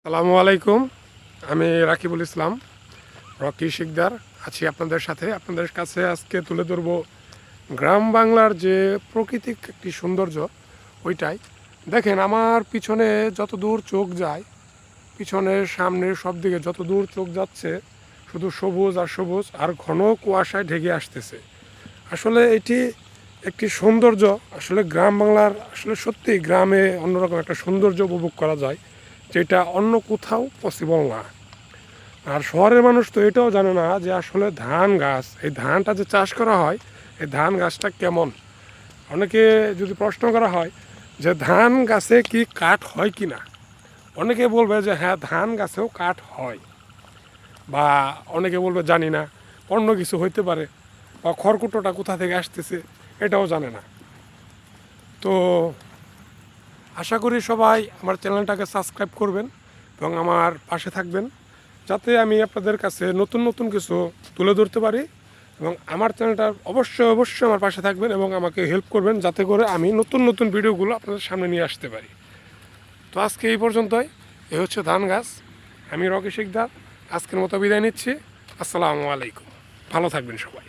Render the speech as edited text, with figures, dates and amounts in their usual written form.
আসসালামু আলাইকুম। আমি রাকিবুল ইসলাম রকি শিকদার আছি আপনাদের সাথে। আপনাদের কাছে আজকে তুলে ধরব গ্রাম বাংলার যে প্রাকৃতিক একটি সৌন্দর্য, ওইটাই দেখেন। আমার পিছনে যত দূর চোখ যায়, পিছনের সামনের সব দিকে যত দূর চোখ যাচ্ছে, শুধু সবুজ আর সবুজ আর ঘন কুয়াশায় ঢেকে আসতেছে। আসলে এটি একটি সৌন্দর্য। আসলে গ্রাম বাংলার আসলে সত্যি গ্রামে অন্যরকম একটা সৌন্দর্য উপভোগ করা যায়, যেটা অন্য কোথাও পসিবল না। আর শহরের মানুষ তো এটাও জানে না যে আসলে ধান গাছ, এই ধানটা যে চাষ করা হয়, এই ধান গাছটা কেমন। অনেকে যদি প্রশ্ন করা হয় যে ধান গাছে কি কাঠ হয় কি না, অনেকে বলবে যে হ্যাঁ, ধান গাছেও কাঠ হয়, বা অনেকে বলবে জানি না, অন্য কিছু হইতে পারে, বা খড়কুটোটা কোথা থেকে আসতেছে এটাও জানে না। তো আশা করি সবাই আমার চ্যানেলটাকে সাবস্ক্রাইব করবেন এবং আমার পাশে থাকবেন, যাতে আমি আপনাদের কাছে নতুন নতুন কিছু তুলে ধরতে পারি। এবং আমার চ্যানেলটা অবশ্যই অবশ্যই আমার পাশে থাকবেন এবং আমাকে হেল্প করবেন, যাতে করে আমি নতুন নতুন ভিডিওগুলো আপনাদের সামনে নিয়ে আসতে পারি। তো আজকে এই পর্যন্তই। এ হচ্ছে ধান গাছ। আমি রকি শিকদার আজকের মতো বিদায় নিচ্ছি। আসসালামু আলাইকুম। ভালো থাকবেন সবাই।